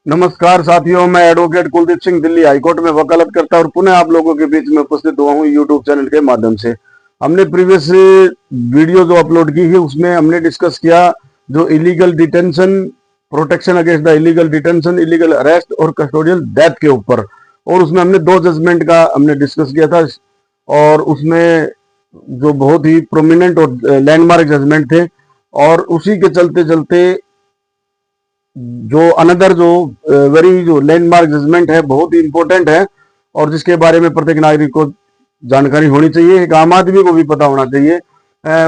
नमस्कार साथियों, मैं एडवोकेट कुलदीप सिंह दिल्ली हाईकोर्ट में वकालत करता और पुनः आप लोगों के बीच में उपस्थित हुआ हूं यूट्यूब चैनल के माध्यम से। हमने प्रीवियस वीडियो जो अपलोड की है उसमें हमने डिस्कस किया जो illegal detention, protection against the illegal detention, illegal arrest और कस्टोडियल डेथ के ऊपर, और उसमें हमने 2 जजमेंट का हमने डिस्कस किया था और उसमें जो बहुत ही प्रोमिनेंट और लैंडमार्क जजमेंट थे, और उसी के चलते चलते जो अनदर जो वेरी जो लैंडमार्क जजमेंट है, बहुत ही इंपॉर्टेंट है और जिसके बारे में प्रत्येक नागरिक को जानकारी होनी चाहिए, एक आम आदमी को भी पता होना चाहिए।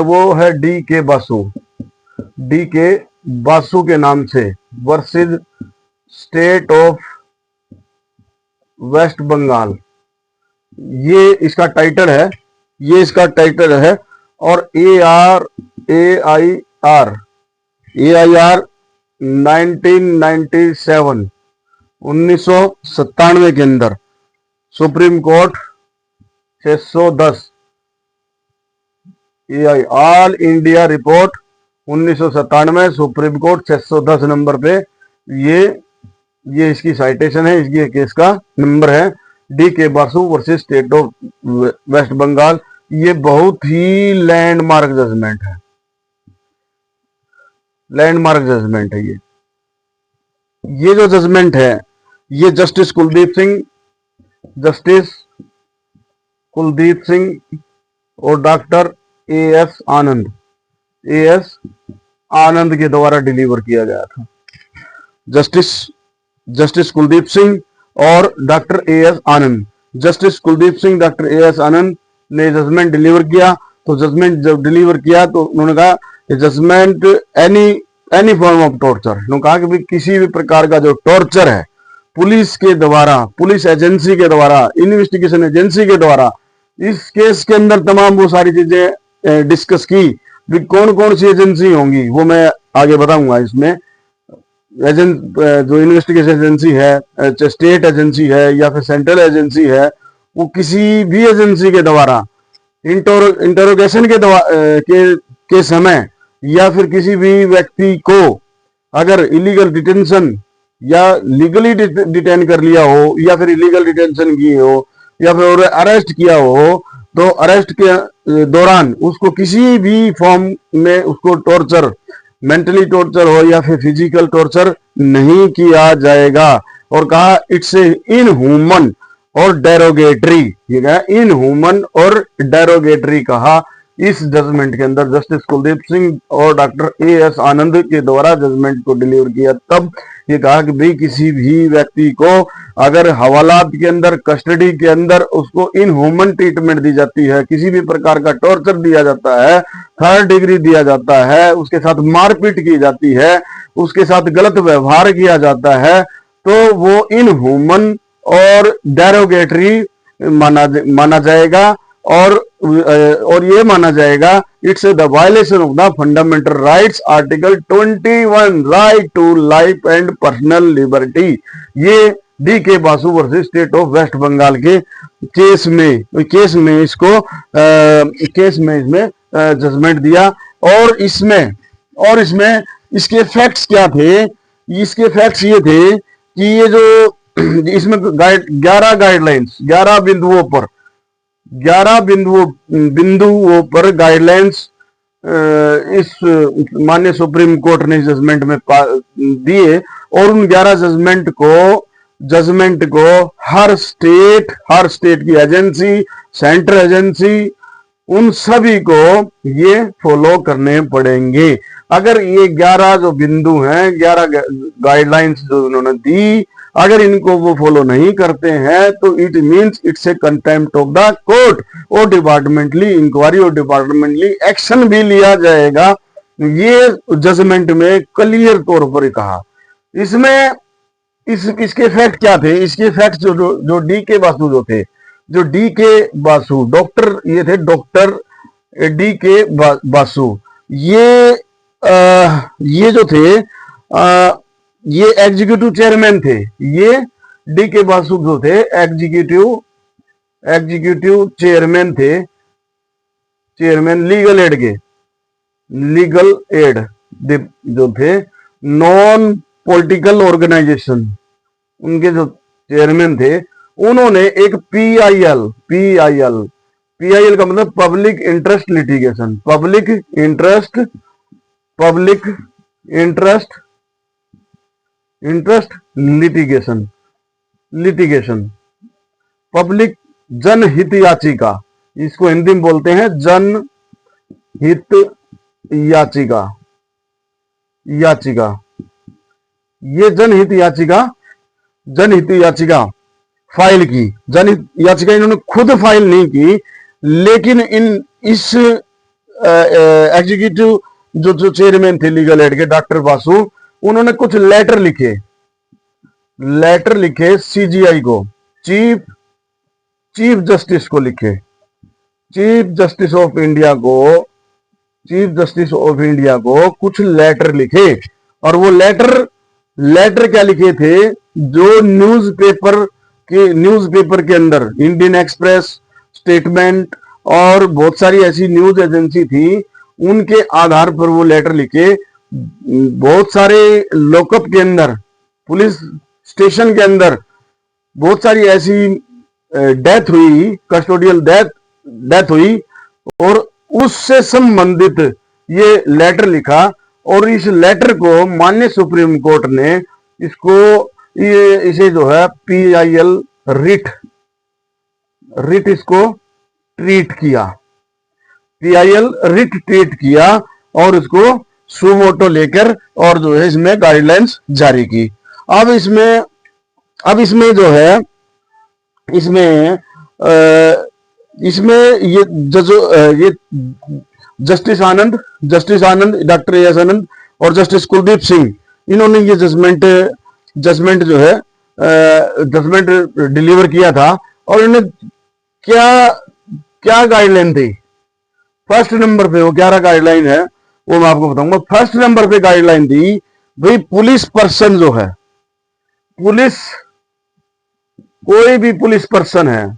वो है डी.के. बासु। डी.के. बासु के नाम से versus state of West Bengal, ये इसका टाइटल है, ये इसका टाइटल है। और ए आई आर 1997 के अंदर supreme court 610 AI all India report 1997 supreme court 610 number पे ये इसकी साइटेशन है, इसकी केस का नंबर है D K. Basu versus state of West Bengal. ये बहुत ही लैंडमार्क जजमेंट है, लैंडमार्क जजमेंट है। ये जो जजमेंट है ये जस्टिस कुलदीप सिंह और डॉक्टर एएस आनंद के द्वारा डिलीवर किया गया था। जस्टिस कुलदीप सिंह और doctor A S Anand, justice Kuldeep Singh doctor A S Anand ने जजमेंट डिलीवर किया। तो जजमेंट जब डिलीवर किया तो उन्होंने कहा judgement any form of torture, उन्होंने कहा कि भी किसी भी प्रकार का जो टॉर्चर है पुलिस के द्वारा, पुलिस एजेंसी के द्वारा, इन्वेस्टिगेशन एजेंसी के द्वारा, इस केस के अंदर तमाम वो सारी चीजें डिस्कस की। भी कौन कौन सी एजेंसी होंगी वो मैं आगे बताऊंगा। इसमें जो इन्वेस्टिगेशन एजेंसी है, चाहे स्टेट एजेंसी है या फिर सेंट्रल एजेंसी है, वो किसी भी एजेंसी के द्वारा इंटरोगेशन के समय या फिर किसी भी व्यक्ति को अगर इलीगल डिटेंशन या लीगली डिटेन कर लिया हो या फिर इलीगल डिटेंशन की हो या फिर अरेस्ट किया हो, तो अरेस्ट के दौरान उसको किसी भी फॉर्म में उसको टॉर्चर, मेंटली टॉर्चर हो या फिर फिजिकल टॉर्चर नहीं किया जाएगा। और कहा इट्स इनह्यूमन और डेरोगेटरी, ये कहा इनह्यूमन और डेरोगेटरी कहा इस जजमेंट के अंदर जस्टिस कुलदीप सिंह और डॉक्टर एएस आनंद के द्वारा जजमेंट को डिलीवर किया। तब ये कहा कि भाई किसी भी व्यक्ति को अगर हवालात के अंदर, कस्टडी के अंदर उसको इनह्यूमन ट्रीटमेंट दी जाती है, किसी भी प्रकार का टॉर्चर दिया जाता है, 3rd डिग्री दिया जाता है, उसके साथ मारपीट की जाती है, उसके साथ गलत व्यवहार किया जाता है, तो वो इनह्यूमन और डेरोगेटरी माना जाएगा और ये माना जाएगा it's the violation of the fundamental rights article 21 right to life and personal liberty. ये D K. Basu versus state of West Bengal के केस में इसमें जजमेंट दिया। और इसमें इसके फैक्ट्स क्या थे? इसके फैक्ट्स ये थे कि ये जो इसमें 11 गाइडलाइंस, 11 बिंदुओं पर गाइडलाइंस इस माननीय सुप्रीम कोर्ट ने जजमेंट में दिए, और उन 11 जजमेंट को हर स्टेट की एजेंसी, सेंट्रल एजेंसी, उन सभी को ये फॉलो करने पड़ेंगे। अगर ये 11 जो बिंदु हैं, 11 गाइडलाइंस जो उन्होंने दी, अगर इनको वो फॉलो नहीं करते हैं तो it means it's a contempt of the court और डिपार्टमेंटली इंक्वायरी और डिपार्टमेंटली एक्शन भी लिया जाएगा। ये जजमेंट में क्लियर तौर पर कहा। इसमें इसके फैक्ट क्या थे? इसके फैक्ट जो डी.के. बासु जो थे, जो डी.के. बासु डॉक्टर, ये थे डॉक्टर डी.के. बासु। ये जो थे ये एग्जीक्यूटिव चेयरमैन थे। ये डी.के. बासु जो थे एग्जीक्यूटिव चेयरमैन थे, चेयरमैन लीगल एड जो थे नॉन पॉलिटिकल ऑर्गेनाइजेशन, उनके जो चेयरमैन थे, उन्होंने एक पीआईएल का मतलब public interest litigation, public interest litigation, public जनहित याचिका, इसको हिंदी में बोलते हैं जनहित याचिका। ये जनहित याचिका फाइल की। जनहित याचिका इन्होंने खुद फाइल नहीं की, लेकिन इस एग्जीक्यूटिव जो चेयरमैन थे लीगल एड के डॉक्टर बासु, उन्होंने कुछ लेटर लिखे सीजीआई को, चीफ जस्टिस को लिखे, चीफ जस्टिस ऑफ इंडिया को कुछ लेटर लिखे। और वो लेटर क्या लिखे थे, जो न्यूज़पेपर के अंदर इंडियन एक्सप्रेस, स्टेटमेंट और बहुत सारी ऐसी न्यूज एजेंसी थी, उनके आधार पर वो लेटर लिखे। बहुत सारे लॉकअप के अंदर, पुलिस स्टेशन के अंदर बहुत सारी ऐसी डेथ हुई, कस्टोडियल डेथ हुई, और उससे संबंधित ये लेटर लिखा। और इस लेटर को माननीय सुप्रीम कोर्ट ने इसे जो है पीआईएल रिट इसको ट्रीट किया, पीआईएल रिट ट्रीट किया और इसको सुमोटो लेकर और जो है इसमें गाइडलाइंस जारी की। अब इसमें जो है इसमें ये जस्टिस आनंद, डॉक्टर एएस आनंद और जस्टिस कुलदीप सिंह, इन्होंने ये जजमेंट डिलीवर किया था। और इन्होंने क्या गाइडलाइन थी, फर्स्ट नंबर पे वो 11 गाइडलाइन है, वो मैं आपको बताऊंगा। फर्स्ट नंबर पे गाइडलाइन थी भाई, पुलिस पर्सन जो है, कोई भी पुलिस पर्सन है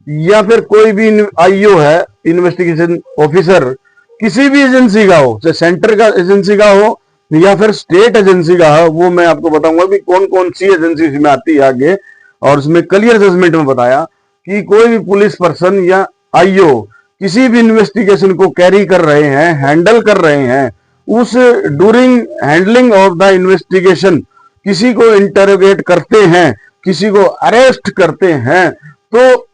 या फिर कोई भी आईओ है, इन्वेस्टिगेशन ऑफिसर, किसी भी एजेंसी का हो, चाहे सेंटर का एजेंसी का हो या फिर स्टेट एजेंसी का हो, वो मैं आपको बताऊंगा भी कौन कौन सी एजेंसी इसमें आती है आगे। और उसमें क्लियर जजमेंट में बताया कि कोई भी पुलिस पर्सन या आईओ किसी भी इन्वेस्टिगेशन को कैरी कर रहे हैं, हैंडल कर रहे हैं, उस during handling of the investigation किसी को इंटरोगेट करते हैं, किसी को अरेस्ट करते हैं, तो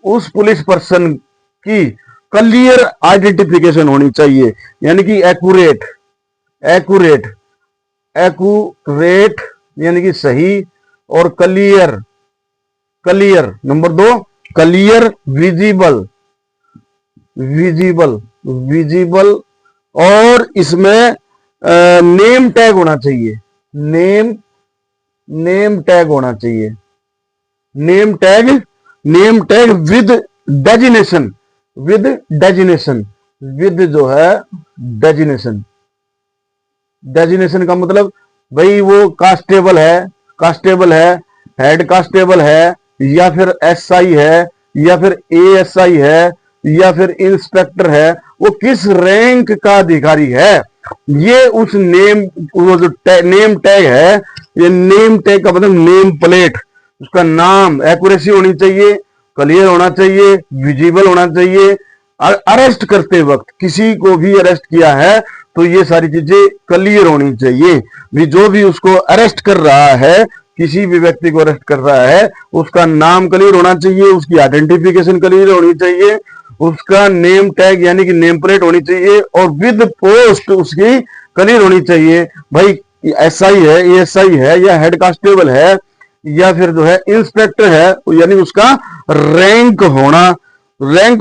उस पुलिस पर्सन की क्लियर आइडेंटिफिकेशन होनी चाहिए, यानी कि एक्यूरेट यानी कि सही, और क्लियर। नंबर 2, क्लियर, विजिबल, और इसमें नेम टैग होना चाहिए, नेम टैग होना चाहिए, नेम टैग विद डेजिनेशन, जो है डेजिनेशन का मतलब भाई वो कांस्टेबल है, हेड कांस्टेबल है, या फिर एसआई है, या फिर एएसआई है, या फिर इंस्पेक्टर है, वो किस रैंक का अधिकारी है, ये उस वो जो नेम टैग है, ये नेम टैग का मतलब नेम प्लेट, उसका नाम, एक्यूरेसी होनी चाहिए, क्लियर होना चाहिए, विजिबल होना चाहिए। अरेस्ट करते वक्त किसी को भी अरेस्ट किया है तो ये सारी चीजें क्लियर होनी चाहिए। भी जो भी उसको अरेस्ट कर रहा है, किसी भी व्यक्ति को अरेस्ट कर रहा है, उसका नाम क्लियर होना चाहिए, उसकी आइडेंटिफिकेशन क्लियर होनी चाहिए, उसका नेम टैग यानी कि नेम प्लेट होनी चाहिए, और विद पोस्ट उसकी क्लियर होनी चाहिए। भाई एसआई है, एएसआई है, या हेड कांस्टेबल है, या फिर जो है इंस्पेक्टर है, यानी उसका रैंक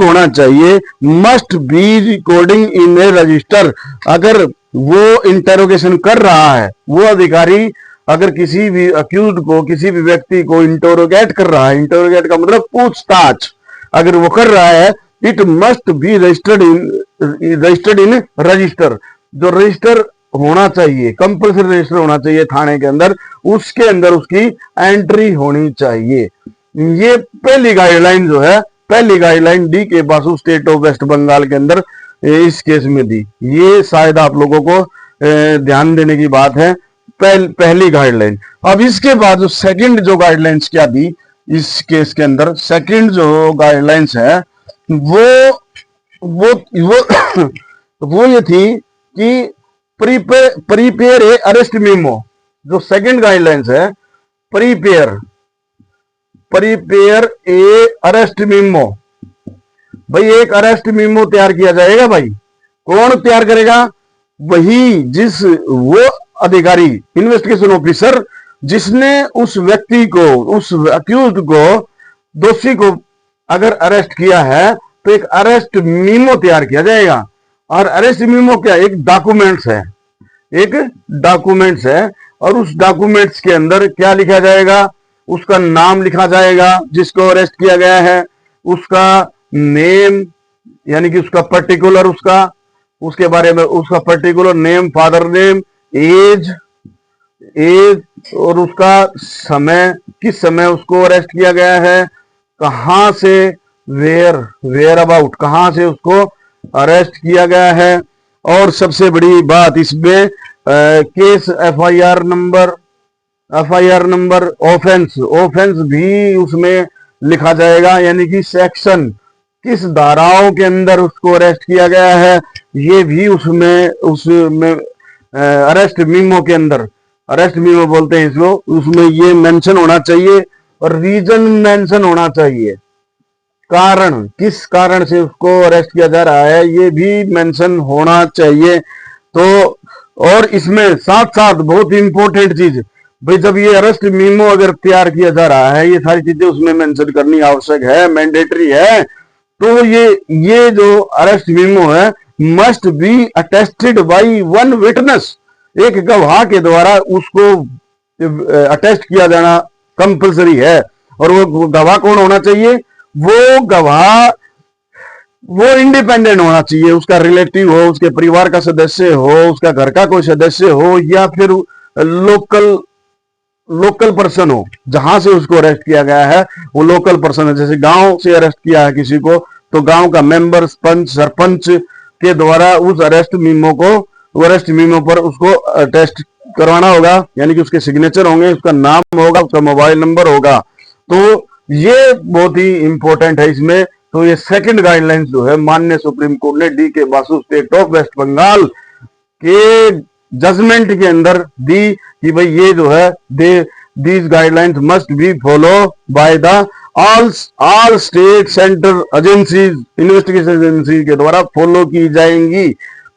होना चाहिए। Must be recording in A register. अगर वो इंटेरोगेशन कर रहा है, वो अधिकारी अगर किसी भी अक्यूज्ड को, किसी भी व्यक्ति को इंटरोगेट कर रहा है, इंटरोगेट का मतलब पूछताछ अगर वो कर रहा है, it must be registered in register. जो रजिस्टर होना चाहिए, कंपल्सरी रजिस्टर होना चाहिए थाने के अंदर, उसके अंदर उसकी एंट्री होनी चाहिए। ये पहली गाइडलाइन जो है, पहली guideline D K Basu state of West Bengal के अंदर इस केस में दी। ये शायद आप लोगों को ध्यान देने की बात है। पहली गाइडलाइन। अब इसके बाद जो सेकंड जो गाइडलाइंस क्या दी इस केस के अंदर, सेकंड जो गाइडलाइंस है वो वो ये थी कि प्रीपेयर ए अरेस्ट मीमो। जो सेकंड गाइडलाइंस है, प्रीपेयर ए अरेस्ट मीमो। भाई एक अरेस्ट मीमो तैयार किया जाएगा। भाई कौन तैयार करेगा? वही वो अधिकारी, इन्वेस्टिगेशन ऑफिसर, जिसने उस व्यक्ति को, उस अक्यूज्ड को, दोषी को अगर अरेस्ट किया है तो एक अरेस्ट मीमो तैयार किया जाएगा। और अरेस्ट मीमो क्या? एक डॉक्यूमेंट्स है, एक डॉक्यूमेंट्स है। और उस डॉक्यूमेंट्स के अंदर क्या लिखा जाएगा? उसका नाम लिखा जाएगा जिसको अरेस्ट किया गया है, उसका नेम यानी कि उसका पर्टिकुलर, उसके बारे में उसका particular name, father name, age और उसका समय, किस समय उसको अरेस्ट किया गया है, कहां से, वेयर अबाउट, कहां से उसको अरेस्ट किया गया है। और सबसे बड़ी बात इसमें केस एफआईआर नंबर, ऑफेंस भी उसमें लिखा जाएगा, यानी कि सेक्शन, किस धाराओं के अंदर उसको अरेस्ट किया गया है, ये भी उसमें अरेस्ट मीमो के अंदर, अरेस्ट मीमो बोलते हैं इसको, उसमें ये मेंशन होना चाहिए। और रीजन मेंशन होना चाहिए, कारण, किस कारण से उसको अरेस्ट किया जा रहा है, ये भी मेंशन होना चाहिए। तो और इसमें साथ साथ बहुत इंपॉर्टेंट चीज, भाई जब ये अरेस्ट मीमो अगर तैयार किया जा रहा है, ये सारी चीजें उसमें मेंशन करनी आवश्यक है, मैंडेटरी है। तो ये जो अरेस्ट मीमो है must be attested by one witness, एक गवाह के द्वारा उसको अटेस्ट किया जाना कंपलसरी है। और वो गवाह कौन होना चाहिए? वो गवाह वो इंडिपेंडेंट होना चाहिए, उसका रिलेटिव हो, उसके परिवार का सदस्य हो, उसका घर का कोई सदस्य हो, या फिर लोकल पर्सन हो। जहां से उसको अरेस्ट किया गया है वो लोकल पर्सन है। जैसे गांव से अरेस्ट किया है किसी को, तो गांव का मेंबर, सरपंच के द्वारा उस अरेस्ट मीमो पर उसको अटेस्ट करवाना होगा, यानी कि उसके सिग्नेचर होंगे, उसका नाम होगा, उसका मोबाइल नंबर होगा। तो ये बहुत ही इंपॉर्टेंट है इसमें। तो ये सेकंड गाइडलाइंस जो है माननीय सुप्रीम कोर्ट ने D K. Basu, state of West Bengal के जजमेंट के अंदर दी कि भाई ये जो है these guidelines must be follow by the all state central agencies, investigation agency के द्वारा फॉलो की जाएंगी।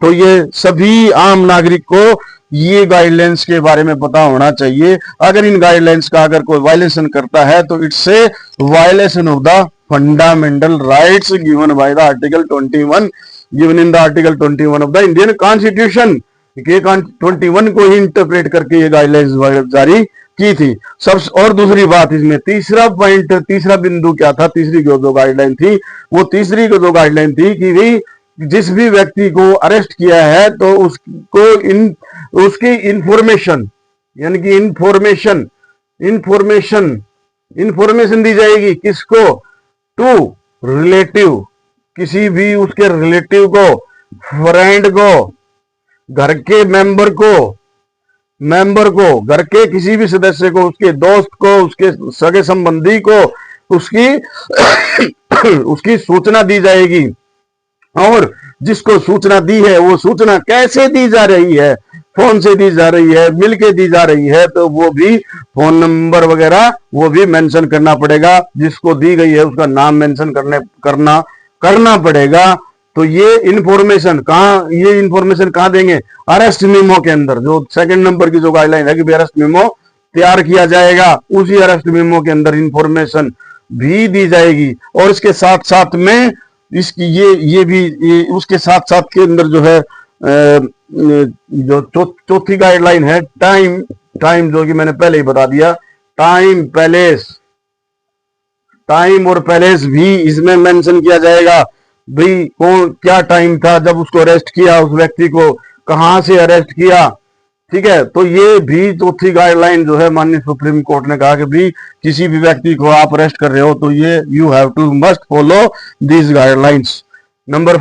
तो ये सभी आम नागरिक को ये गाइडलाइंस के बारे में पता होना चाहिए। अगर इन गाइडलाइंस का अगर कोई वायलेशन करता है तो it's a violation of the fundamental rights given by the article 21, given in the article 21 of the Indian constitution. 21 को ही इंटरप्रेट करके ये गाइडलाइंस जारी की थी। सब और दूसरी बात इसमें तीसरा बिंदु क्या था? तीसरी जो गाइडलाइन थी, वो तीसरी जो गाइडलाइन थी कि भाई जिस भी व्यक्ति को अरेस्ट किया है तो उसको उसकी इंफॉर्मेशन, यानी कि इंफॉर्मेशन दी जाएगी। किसको? टू रिलेटिव, किसी भी उसके रिलेटिव को, फ्रेंड को, घर के मेंबर को, घर के किसी भी सदस्य को, उसके दोस्त को, उसके सगे संबंधी को उसकी सूचना दी जाएगी। और जिसको सूचना दी है वो सूचना कैसे दी जा रही है, फोन से दी जा रही है, मिलके दी जा रही है, तो वो भी फोन नंबर वगैरह वो भी मेंशन करना पड़ेगा। जिसको दी गई है उसका नाम मेंशन करना पड़ेगा। तो ये इंफॉर्मेशन कहां देंगे? अरेस्ट मीमो के अंदर। जो सेकंड नंबर की जो गाइडलाइन है कि अरेस्ट मीमो तैयार किया जाएगा, उसी अरेस्ट मीमो के अंदर इंफॉर्मेशन भी दी जाएगी। और इसके साथ साथ में इसकी ये उसके साथ साथ के अंदर जो है जो चौथी गाइडलाइन है टाइम, जो कि मैंने पहले ही बता दिया, टाइम और पैलेस भी इसमें मेंशन किया जाएगा। भाई कौन क्या टाइम था जब उसको अरेस्ट किया, उस व्यक्ति को कहां से अरेस्ट किया, ठीक है। तो ये भी चौथी गाइडलाइन जो है माननीय सुप्रीम कोर्ट ने कहा कि भी किसी भी व्यक्ति को आप अरेस्ट कर रहे हो तो ये you have to must follow these guidelines. Number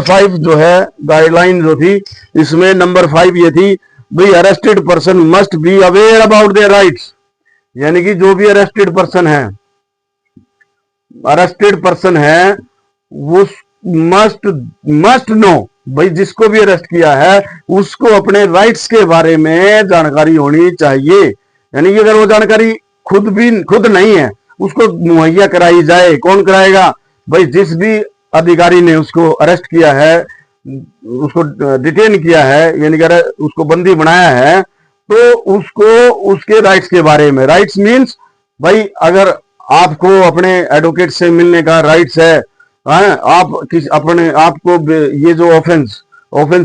5 जो है गाइडलाइन जो थी, इसमें नंबर 5 ये थी भाई arrested person must be aware about their rights, यानी कि जो भी अरेस्टेड पर्सन है वो मस्ट मस्ट नो, भाई जिसको भी अरेस्ट किया है उसको अपने राइट्स के बारे में जानकारी होनी चाहिए। यानी कि अगर वो जानकारी खुद नहीं है उसको मुहैया कराई जाए। कौन कराएगा? भाई जिस भी अधिकारी ने उसको अरेस्ट किया है, उसको डिटेन किया है, यानी कि उसको बंदी बनाया है, तो उसको उसके राइट्स के बारे में, राइट्स मीन्स भाई अगर आपको अपने एडवोकेट से मिलने का राइट्स है, आप किस अपने आपको ये जो ऑफेंस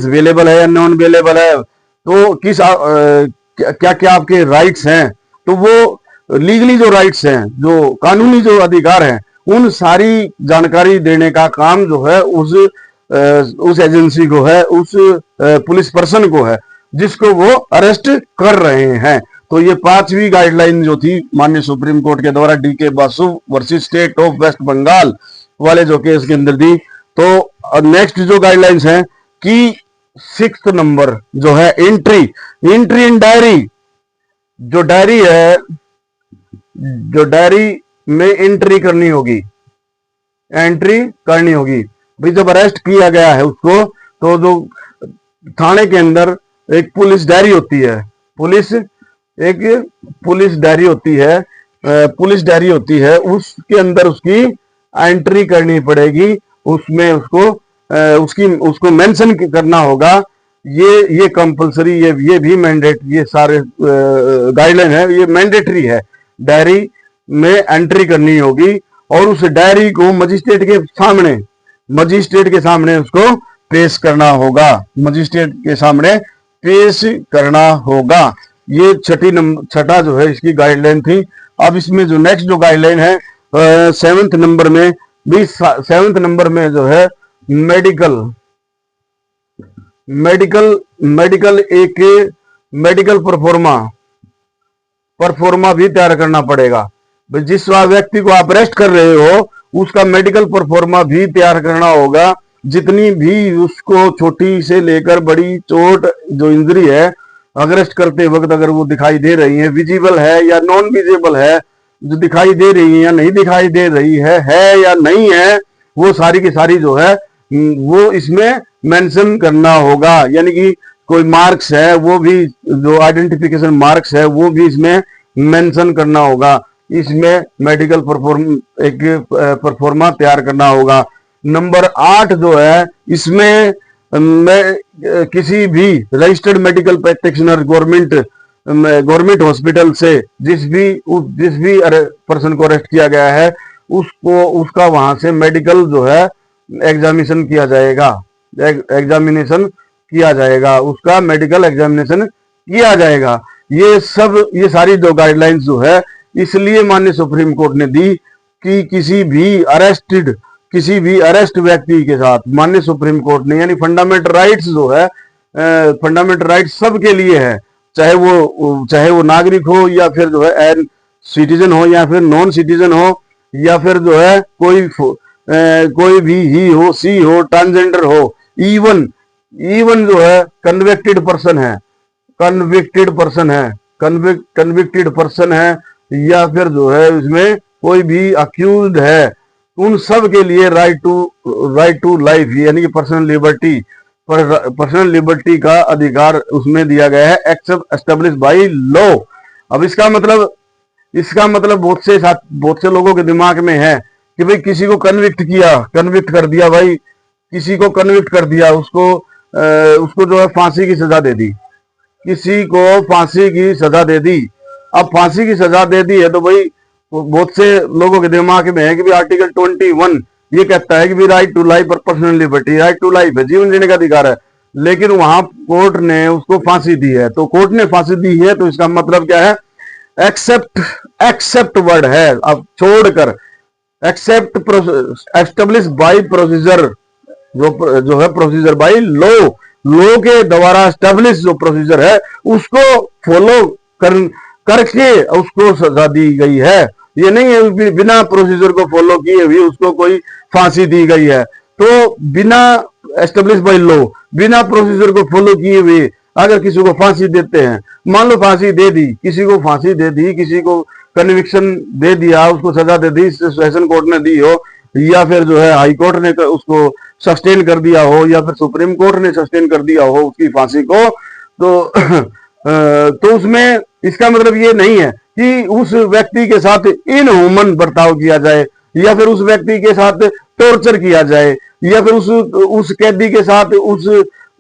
अवेलेबल है या नॉन अवेलेबल है, तो किस क्या क्या आपके राइट्स हैं, तो वो लीगली जो राइट्स हैं, जो कानूनी जो अधिकार हैं, उन सारी जानकारी देने का काम जो है उस एजेंसी को है, उस पुलिस पर्सन को है जिसको वो अरेस्ट कर रहे हैं। तो ये 5वीं गाइडलाइन जो थी माननीय सुप्रीम कोर्ट के द्वारा D K Basu versus state of West Bengal वाले जो केस के अंदर दी। तो नेक्स्ट जो गाइडलाइंस हैं कि 6th नंबर जो है एंट्री इन डायरी, जो डायरी में एंट्री करनी होगी भाई जब अरेस्ट किया गया है उसको, तो जो थाने के अंदर एक पुलिस डायरी होती है, पुलिस डायरी होती है, उसके अंदर उसकी एंट्री करनी पड़ेगी, उसमें उसको मेंशन करना होगा। ये कंपलसरी, ये भी मैंडेटरी, ये सारे गाइडलाइन है, ये मैंडेटरी है। डायरी में एंट्री करनी होगी और उस डायरी को मजिस्ट्रेट के सामने उसको पेश करना होगा। ये छठा जो है इसकी गाइडलाइन थी। अब इसमें जो नेक्स्ट जो गाइडलाइन है 7th नंबर में, 7th नंबर में जो है मेडिकल एक मेडिकल परफॉर्मा भी तैयार करना पड़ेगा। जिस व्यक्ति को आप अरेस्ट कर रहे हो उसका मेडिकल परफॉर्मा भी तैयार करना होगा। जितनी भी उसको छोटी से लेकर बड़ी चोट जो इंजरी है, अरेस्ट करते वक्त अगर वो दिखाई दे रही है, विजिबल है या नॉन विजिबल है, जो दिखाई दे रही है या नहीं दिखाई दे रही है या नहीं है, वो सारी की सारी जो है वो इसमें मेंशन करना होगा। यानी कि कोई मार्क्स है, वो भी जो आइडेंटिफिकेशन मार्क्स है वो भी इसमें मेंशन करना होगा। इसमें मेडिकल परफॉर्मा तैयार करना होगा। नंबर 8 जो है इसमें किसी भी registered medical practitioner government hospital से जिस भी पर्सन को अरेस्ट किया गया है उसका वहां से मेडिकल जो है एग्जामिनेशन किया जाएगा। ये सारी जो गाइडलाइंस जो है इसलिए माननीय सुप्रीम कोर्ट ने दी कि किसी भी अरेस्ट व्यक्ति के साथ माननीय सुप्रीम कोर्ट ने, यानी फंडामेंटल राइट्स जो है, फंडामेंटल राइट्स सबके लिए है, चाहे वो नागरिक हो या फिर जो है सिटीजन हो या फिर नॉन सिटीजन हो या फिर जो है कोई भी ही हो, सी हो, ट्रांसजेंडर हो, इवन जो है कन्विक्टेड पर्सन है या फिर जो है इसमें कोई भी अक्यूज्ड है, उन सब के लिए राइट टू लाइफ यानी कि पर्सनल लिबर्टी का अधिकार उसमें दिया गया है, एक्सेप्ट एस्टेब्लिश बाय लॉ। अब इसका मतलब बहुत से लोगों के दिमाग में है कि भाई किसी को कन्विक्ट कर दिया, भाई किसी को कन्विक्ट कर दिया, उसको जो है फांसी की सजा दे दी, किसी को फांसी की सजा दे दी। अब फांसी की सजा दे दी है तो भाई बहुत से लोगों के दिमाग में है कि आर्टिकल 21 ये कहता है कि भी राइट टू लाइफ और personal liberty, right to life है, जीवन जीने का अधिकार है, लेकिन वहां कोर्ट ने उसको फांसी दी है। तो कोर्ट ने फांसी दी है तो इसका मतलब क्या है? एक्सेप्ट वर्ड है, अब छोड़कर एक्सेप्ट एस्टेब्लिश बाय प्रोसीजर, जो है प्रोसीजर बाय लॉ के द्वारा एस्टेब्लिश जो प्रोसीजर है उसको फॉलो करके उसको सजा दी गई है। ये नहीं है बिना प्रोसीजर को फॉलो किए हुए उसको कोई फांसी दी गई है। तो बिना एस्टेब्लिश बाय लॉ, बिना प्रोसीजर को फॉलो किए हुए अगर किसी को फांसी देते हैं, मान लो फांसी दे दी, किसी को फांसी दे दी, किसी को कन्विक्शन दे दिया, उसको सजा दे दी, सेशन कोर्ट ने दी हो, या फिर जो है हाई कोर्ट ने उसको सस्टेन कर दिया हो, या फिर सुप्रीम कोर्ट ने सस्टेन कर दिया हो उसकी फांसी को, तो उसमें इसका मतलब ये नहीं है कि उस व्यक्ति के साथ इनह्यूमन बर्ताव किया जाए, या फिर उस व्यक्ति के साथ टॉर्चर किया जाए, या फिर उस कैदी के साथ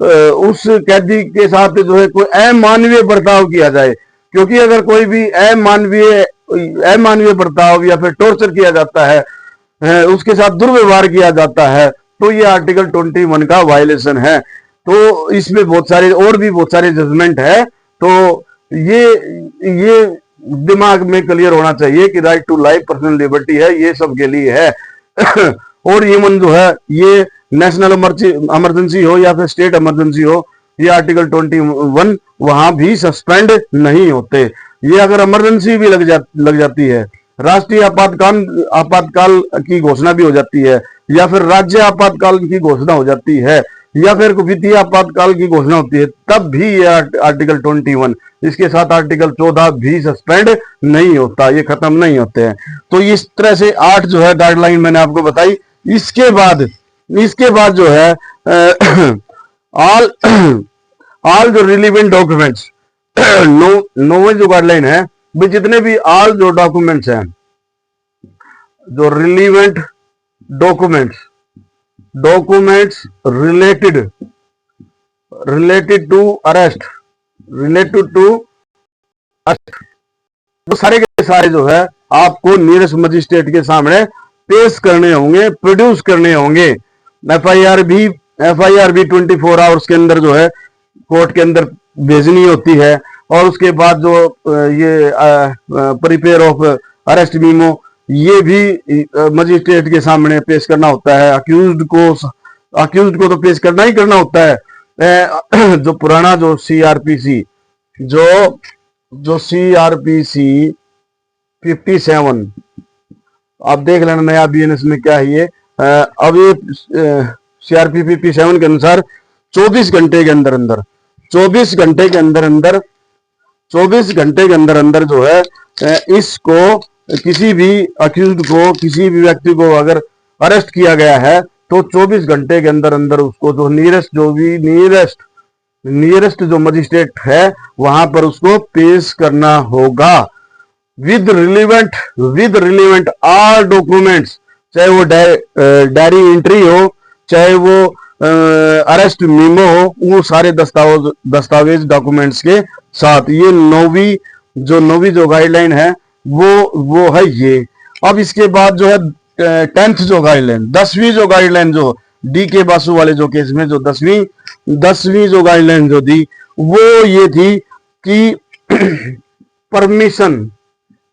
उस कैदी के साथ जो है कोई अमानवीय बर्ताव किया जाए। क्योंकि अगर कोई भी अमानवीय बर्ताव या फिर टॉर्चर किया जाता है, उसके साथ दुर्व्यवहार किया जाता है, तो ये आर्टिकल 21 का वायलेशन है। तो इसमें बहुत सारे और भी बहुत सारे जजमेंट है। तो ये दिमाग में क्लियर होना चाहिए कि right to life personal liberty है, ये सबके लिए है। और इवन जो है ये नेशनल इमरजेंसी हो या फिर स्टेट इमरजेंसी हो, ये आर्टिकल 21 वहां भी सस्पेंड नहीं होते। ये अगर इमरजेंसी भी लग जाती है, राष्ट्रीय आपातकाल की घोषणा भी हो जाती है, या फिर राज्य आपातकाल की घोषणा हो जाती है, या फिर वित्तीय आपातकाल की घोषणा होती है, तब भी ये आर्टिकल 21 इसके साथ आर्टिकल 14 भी सस्पेंड नहीं होता, ये खत्म नहीं होते हैं। तो इस तरह से 8 जो है गाइडलाइन मैंने आपको बताई। इसके बाद जो है ऑल जो रिलीवेंट डॉक्यूमेंट्स, नौवें जो गाइडलाइन है, भी जितने भी ऑल जो डॉक्यूमेंट्स हैं, जो relevant documents related to arrest, वो सारे के सारे जो है आपको नियरेस्ट मजिस्ट्रेट के सामने पेश करने होंगे, प्रोड्यूस करने होंगे। एफआईआर भी 24 आवर्स के अंदर जो है कोर्ट के अंदर भेजनी होती है। और उसके बाद जो ये प्रिपेयर ऑफ अरेस्ट मीमो, ये भी मजिस्ट्रेट के सामने पेश करना होता है। अक्यूज्ड को तो पेश करना ही करना होता है। जो पुराना जो सीआरपीसी जो सीआरपीसी 57, आप देख लेना नया बीएनएस में क्या है ये। अब ये सीआरपी 57 के अनुसार 24 घंटे के अंदर जो है इसको किसी भी अक्यूज्ड को, किसी भी व्यक्ति को अगर अरेस्ट किया गया है, तो 24 घंटे के अंदर उसको जो नियरेस्ट जो मजिस्ट्रेट है वहां पर उसको पेश करना होगा विद रिलीवेंट ऑल डॉक्यूमेंट्स, चाहे वो डायरी एंट्री हो, चाहे वो अरेस्ट मीमो हो, वो सारे दस्तावेज डॉक्यूमेंट्स के साथ। ये नौवीं जो गाइडलाइन है वो है ये। अब इसके बाद जो है 10th जो गाइडलाइन, 10वीं जो गाइडलाइन जो डी के बासु वाले जो केस में जो 10वीं जो गाइडलाइन जो दी, वो ये थी कि परमिशन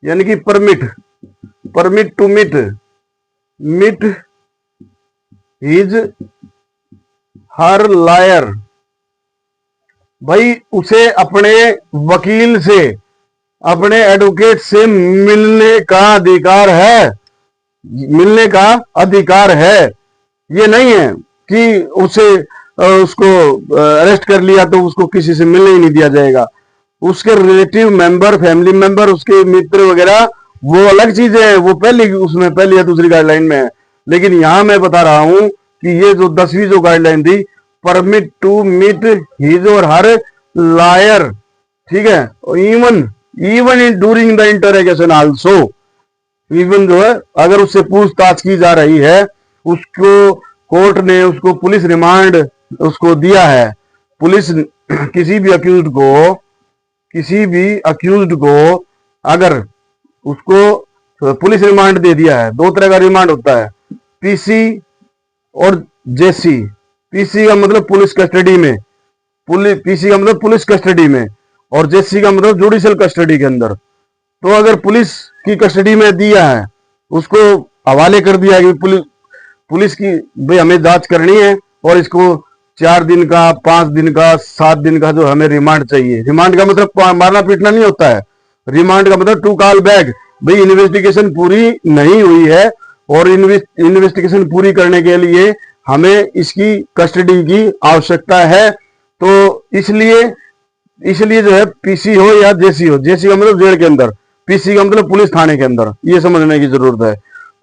यानी कि permit to meet his her lawyer, भाई उसे अपने वकील से, अपने एडवोकेट से मिलने का अधिकार है। ये नहीं है कि उसको अरेस्ट कर लिया तो उसको किसी से मिलने ही नहीं दिया जाएगा। उसके रिलेटिव मेंबर, फैमिली मेंबर, उसके मित्र वगैरह, वो अलग चीजें हैं, वो पहली या दूसरी गाइडलाइन में है। लेकिन यहां मैं बता रहा हूं कि ये जो 10वीं जो गाइडलाइन थी, परमिट टू मीट हिज और हर लायर, ठीक है, even in during the interrogation also, even जो है अगर उससे पूछताछ की जा रही है, उसको कोर्ट ने उसको पुलिस रिमांड उसको दिया है, पुलिस किसी भी अक्यूज्ड को अगर उसको पुलिस रिमांड दे दिया है, 2 तरह का रिमांड होता है, पीसी और जेसी। पीसी का मतलब पुलिस कस्टडी में, और जेसी का मतलब जुडिशियल कस्टडी के अंदर। तो अगर पुलिस की कस्टडी में दिया है, उसको हवाले कर दिया है कि पुलिस की भाई हमें जांच करनी है और इसको 4 दिन का, 5 दिन का, 7 दिन का जो हमें रिमांड चाहिए। रिमांड का मतलब मारना पीटना नहीं होता है। रिमांड का मतलब टू कॉल बैक, भाई इन्वेस्टिगेशन पूरी नहीं हुई है और इन्वेस्टिगेशन पूरी करने के लिए हमें इसकी कस्टडी की आवश्यकता है। तो इसलिए इसलिए जो है पीसी हो या जेसी हो, जेसी का मतलब जेल के अंदर, पीसी का मतलब पुलिस थाने के अंदर, ये समझने की जरूरत है।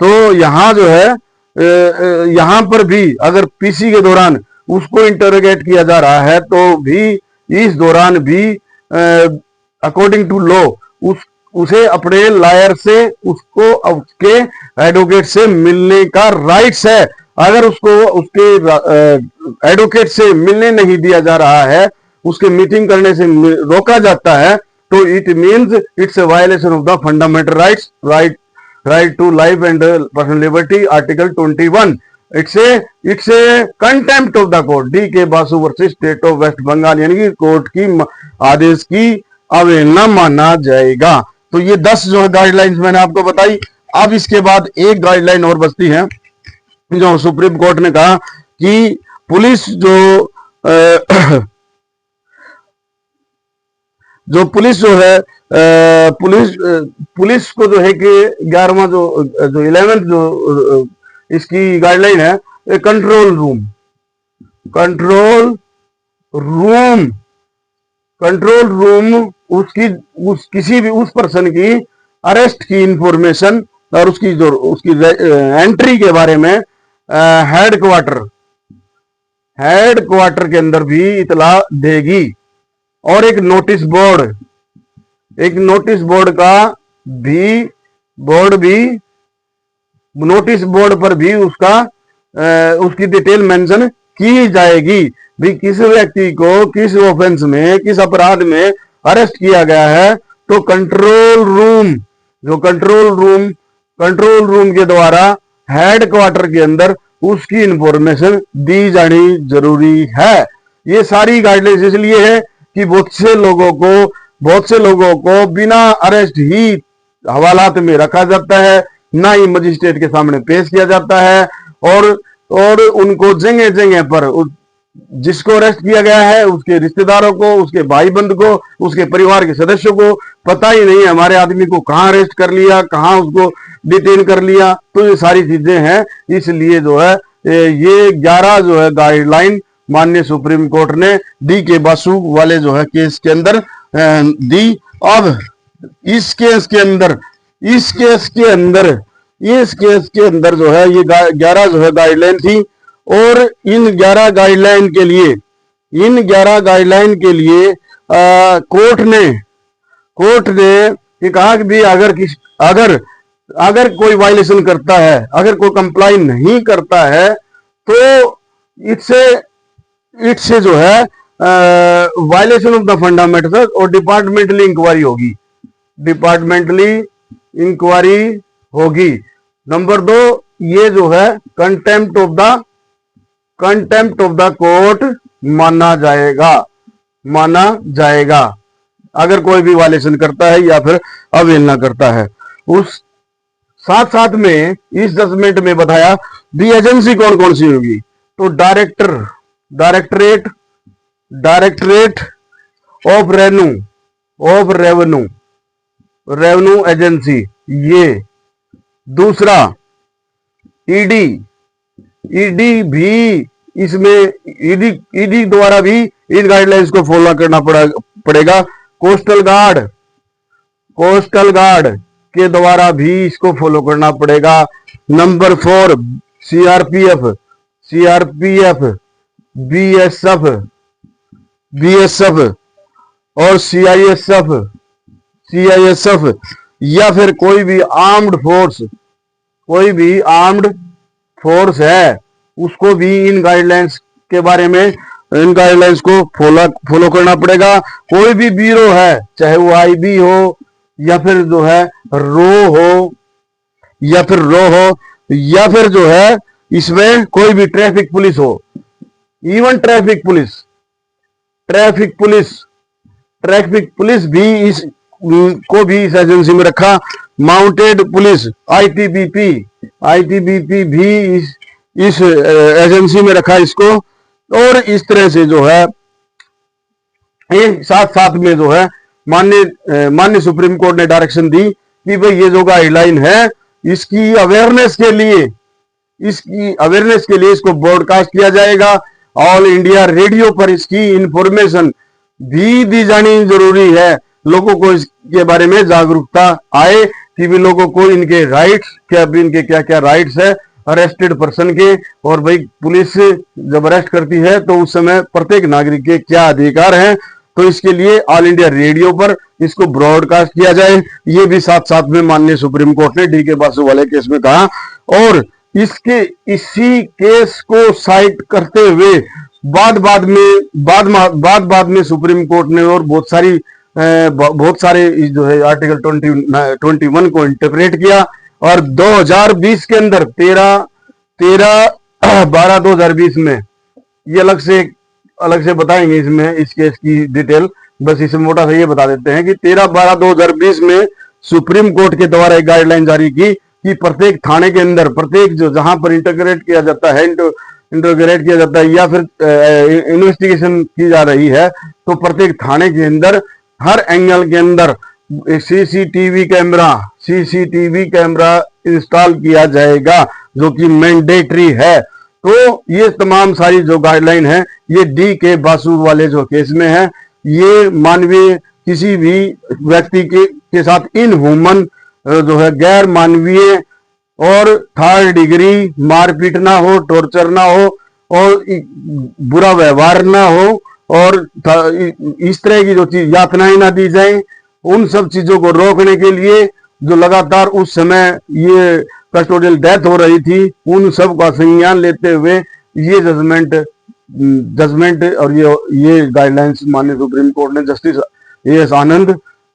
तो यहाँ जो है यहाँ पर भी अगर पीसी के दौरान उसको इंटरोगेट किया जा रहा है तो भी इस दौरान भी अकॉर्डिंग टू लॉ उसे अपने लायर से, उसको उसके एडवोकेट से मिलने का राइट्स है। अगर उसको उसके एडवोकेट से मिलने नहीं दिया जा रहा है, उसके मीटिंग करने से रोका जाता है, तो it means it's a violation of the fundamental rights, right to life and personal liberty, article 21। It's a contempt of the court, D K Basu versus state of West Bengal, यानी कि कोर्ट की आदेश की अवहेलना माना जाएगा। तो ये 10 जो है गाइडलाइंस मैंने आपको बताई। अब इसके बाद एक गाइडलाइन और बचती है, जो सुप्रीम कोर्ट ने कहा कि पुलिस जो पुलिस जो है पुलिस को जो है कि 11वां जो 11th जो इसकी गाइडलाइन है, कंट्रोल रूम किसी भी उस पर्सन की अरेस्ट की इंफॉर्मेशन और उसकी एंट्री के बारे में हेडक्वार्टर के अंदर भी इतला देगी। और एक नोटिस बोर्ड पर भी उसकी डिटेल मेंशन की जाएगी भी किस व्यक्ति को किस ऑफेंस में, किस अपराध में अरेस्ट किया गया है, तो कंट्रोल रूम के द्वारा हेडक्वार्टर के अंदर उसकी इंफॉर्मेशन दी जानी जरूरी है। ये सारी गाइडलाइंस इसलिए है कि बहुत से लोगों को बिना अरेस्ट ही हवालात में रखा जाता है, ना ही मजिस्ट्रेट के सामने पेश किया जाता है, और उनको जगह जगह पर जिसको अरेस्ट किया गया है उसके रिश्तेदारों को, उसके भाई बंद को, उसके परिवार के सदस्यों को पता ही नहीं हमारे आदमी को कहाँ अरेस्ट कर लिया, कहाँ उसको डिटेन कर लिया। तो ये सारी चीजें हैं, इसलिए जो है ये 11 जो है गाइडलाइन माननीय सुप्रीम कोर्ट ने डी के बासु वाले जो है केस के अंदर दी। अब इस केस के अंदर जो है ये 11 जो है गाइडलाइन थी, और इन 11 गाइडलाइन के लिए कोर्ट ने ये कहा कि भी अगर कोई वायलेशन करता है, अगर कोई कंप्लाई नहीं करता है, तो इससे जो है वायलेशन ऑफ द फंडामेंटल और डिपार्टमेंटली इंक्वायरी होगी। नंबर 2, ये जो है कंटेम्प्ट ऑफ द कोर्ट माना जाएगा अगर कोई भी वायलेशन करता है या फिर अवहेलना करता है। उस साथ में इस जजमेंट में बताया भी एजेंसी कौन कौन सी होगी, तो डायरेक्टरेट ऑफ रेवेन्यू एजेंसी, ये दूसरा ईडी भी इसमें ईडी द्वारा भी इन गाइडलाइंस को फॉलो करना पड़ेगा। कोस्टल गार्ड के द्वारा भी इसको फॉलो करना पड़ेगा। नंबर 4, सीआरपीएफ, बीएसएफ और सीआईएसएफ या फिर कोई भी आर्म्ड फोर्स है, उसको भी इन गाइडलाइंस को फॉलो करना पड़ेगा। कोई भी ब्यूरो है, चाहे वो आईबी हो या फिर जो है रो हो या फिर जो है इसमें कोई भी ट्रैफिक पुलिस हो, इवन ट्रैफिक पुलिस भी इस एजेंसी में रखा। माउंटेड पुलिस आईटीबीपी भी इस एजेंसी में रखा इसको। और इस तरह से जो है ये साथ में जो है माननीय सुप्रीम कोर्ट ने डायरेक्शन दी कि भाई ये जो गाइडलाइन है इसकी अवेयरनेस के लिए इसको ब्रॉडकास्ट किया जाएगा। ऑल इंडिया रेडियो पर इसकी इंफॉर्मेशन भी दी जानी जरूरी है। लोगों को इसके बारे में जागरूकता आए कि भी लोगों को इनके राइट्स क्या, भी इनके क्या क्या राइट्स है अरेस्टेड पर्सन के। और भाई पुलिस जब अरेस्ट करती है तो उस समय प्रत्येक नागरिक के क्या अधिकार हैं, तो इसके लिए ऑल इंडिया रेडियो पर इसको ब्रॉडकास्ट किया जाए। ये भी साथ साथ में माननीय सुप्रीम कोर्ट ने डी के बासु वाले केस में कहा। और इसी केस को साइट करते हुए बाद में सुप्रीम कोर्ट ने और बहुत सारे जो है आर्टिकल 21 को इंटरप्रेट किया। और 2020 के अंदर 13/12/2020 में ये अलग से बताएंगे इसमें इस केस की डिटेल। बस इसमें मोटा सा ये बता देते हैं कि 13/12/2020 में सुप्रीम कोर्ट के द्वारा एक गाइडलाइन जारी की कि प्रत्येक थाने के अंदर, प्रत्येक जो जहां पर इंटरोगेट किया जाता है या फिर इन्वेस्टिगेशन की जा रही है, तो प्रत्येक थाने के अंदर हर एंगल के अंदर सीसीटीवी कैमरा इंस्टॉल किया जाएगा, जो कि मैंडेटरी है। तो ये तमाम सारी जो गाइडलाइन है ये डी के बासु वाले जो केस में है, ये मानवीय किसी भी व्यक्ति के साथ इनह्यूमन जो है गैर मानवीय और थर्ड डिग्री मारपीट ना हो, टॉर्चर ना हो और बुरा व्यवहार ना हो और इस तरह की जो चीज यातनाएं ना दी जाए, उन सब चीजों को रोकने के लिए जो लगातार उस समय ये कस्टोडियल डेथ हो रही थी, उन सब का संज्ञान लेते हुए ये जजमेंट और ये गाइडलाइंस माननीय सुप्रीम कोर्ट ने जस्टिस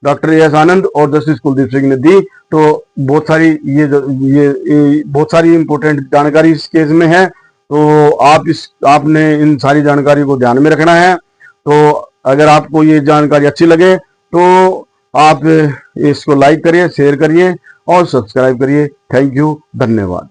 डॉक्टर ए.एस. आनंद और जस्टिस कुलदीप सिंह ने दी। तो बहुत सारी इंपोर्टेंट जानकारी इस केस में है। तो आपने इन सारी जानकारी को ध्यान में रखना है। तो अगर आपको ये जानकारी अच्छी लगे तो आप इसको लाइक करिए, शेयर करिए और सब्सक्राइब करिए। थैंक यू, धन्यवाद।